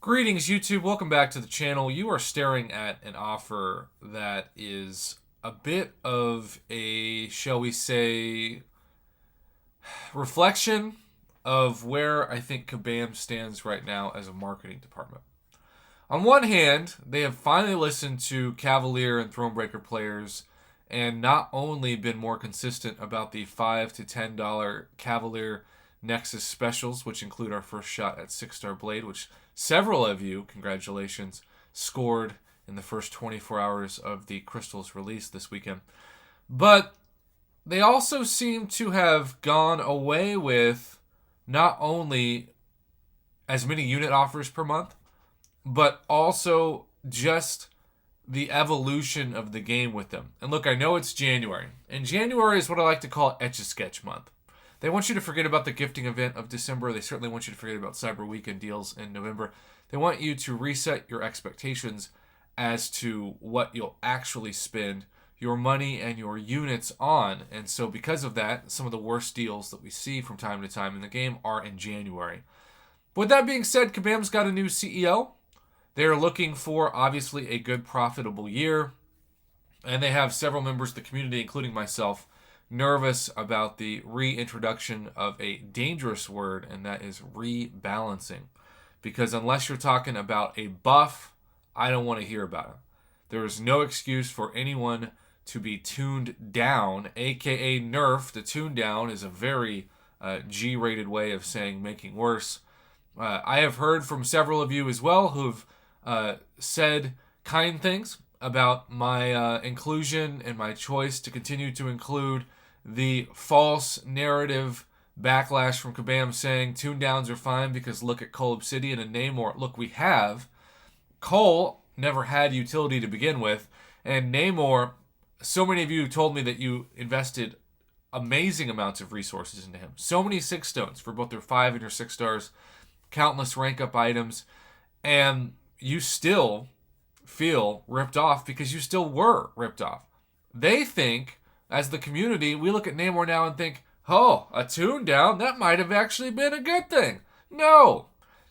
Greetings, YouTube. Welcome back to the channel. You are staring at an offer that is a bit of a, shall we say, reflection of where I think Kabam stands right now as a marketing department. On one hand, they have finally listened to Cavalier and Thronebreaker players and not only been more consistent about the $5 to $10 Cavalier Nexus specials, which include our first shot at 6-star Blade, which several of you, congratulations, scored in the first 24 hours of the Crystal's release this weekend. But they also seem to have gone away with not only as many unit offers per month, but also just the evolution of the game with them. And look, I know it's January, and January is what I like to call Etch-a-Sketch month. They want you to forget about the gifting event of December. They certainly want you to forget about Cyber Weekend deals in November. They want you to reset your expectations as to what you'll actually spend your money and your units on. And so because of that, some of the worst deals that we see from time to time in the game are in January. But with that being said, Kabam's got a new CEO. They're looking for, obviously, a good, profitable year. And they have several members of the community, including myself, nervous about the reintroduction of a dangerous word, and that is rebalancing. Because unless you're talking about a buff, I don't want to hear about it. There is no excuse for anyone to be tuned down, aka nerfed. The tune down is a very G-rated way of saying making worse. I have heard from several of you as well who've said kind things about my inclusion and my choice to continue to include the false narrative backlash from Kabam saying tune downs are fine because look at Coal Obsidian and Namor. Look, we have. Coal never had utility to begin with, and Namor, so many of you told me that you invested amazing amounts of resources into him. So many 6 stones for both their 5 and your 6 stars, countless rank up items, and you still feel ripped off because you still were ripped off. They think, as the community, we look at Namor now and think, oh, a tune down, that might have actually been a good thing. No,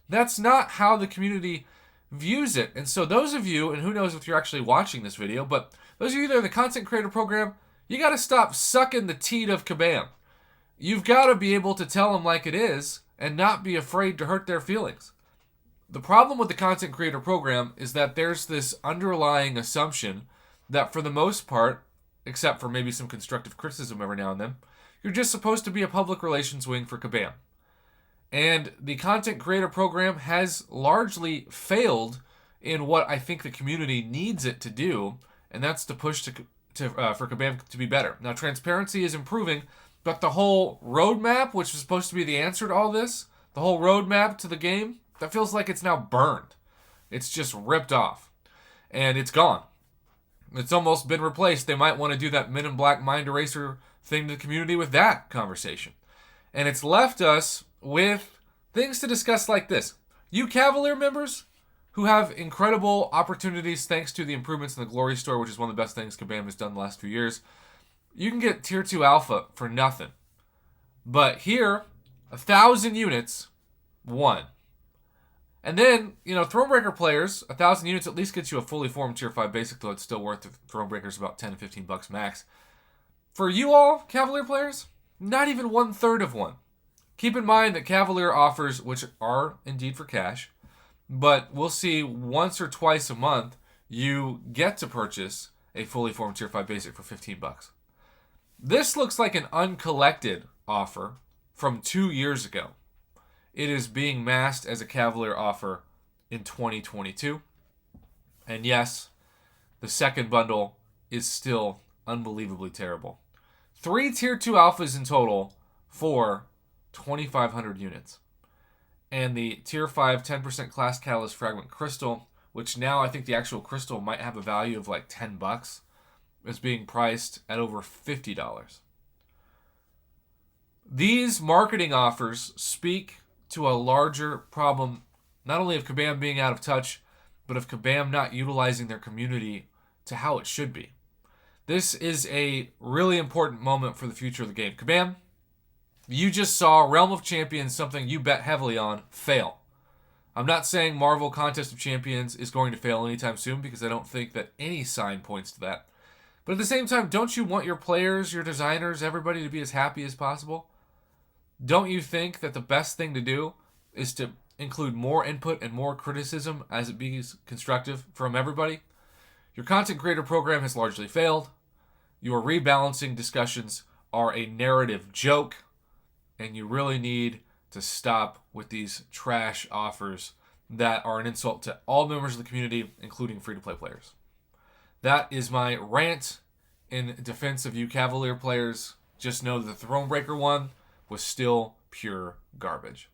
that's not how the community views it. And so those of you, and who knows if you're actually watching this video, but those of you that are in the content creator program, you got to stop sucking the teat of Kabam. You've got to be able to tell them like it is and not be afraid to hurt their feelings. The problem with the content creator program is that there's this underlying assumption that for the most part, except for maybe some constructive criticism every now and then, you're just supposed to be a public relations wing for Kabam. And the content creator program has largely failed in what I think the community needs it to do, and that's to push for Kabam to be better. Now, transparency is improving, but the whole roadmap, which was supposed to be the answer to all this, the whole roadmap to the game, that feels like it's now burned. It's just ripped off. And it's gone. It's almost been replaced. They might want to do that Men in Black Mind Eraser thing to the community with that conversation. And it's left us with things to discuss like this. You Cavalier members who have incredible opportunities thanks to the improvements in the Glory Store, which is one of the best things Kabam has done the last few years, you can get Tier 2 Alpha for nothing. But here, 1,000 units, 1. And then, Thronebreaker players, 1,000 units at least gets you a fully formed Tier 5 basic, though it's still worth it. Thronebreaker's about 10 to 15 bucks max. For you all, Cavalier players, not even 1/3 of one. Keep in mind that Cavalier offers, which are indeed for cash, but we'll see once or twice a month, you get to purchase a fully formed Tier 5 basic for 15 bucks. This looks like an uncollected offer from 2 years ago. It is being masked as a Cavalier offer in 2022. And yes, the second bundle is still unbelievably terrible. 3 Tier 2 Alphas in total for 2,500 units. And the Tier 5 10% Class Catalyst Fragment Crystal, which now I think the actual crystal might have a value of like 10 bucks, is being priced at over $50. These marketing offers speak to a larger problem, not only of Kabam being out of touch, but of Kabam not utilizing their community to how it should be. This is a really important moment for the future of the game. Kabam, you just saw Realm of Champions, something you bet heavily on, fail. I'm not saying Marvel Contest of Champions is going to fail anytime soon because I don't think that any sign points to that. But at the same time, don't you want your players, your designers, everybody to be as happy as possible? Don't you think that the best thing to do is to include more input and more criticism as it be constructive from everybody? Your content creator program has largely failed. Your rebalancing discussions are a narrative joke, and you really need to stop with these trash offers that are an insult to all members of the community, including free-to-play players. That is my rant in defense of you Cavalier players. Just know that the Thronebreaker one was still pure garbage.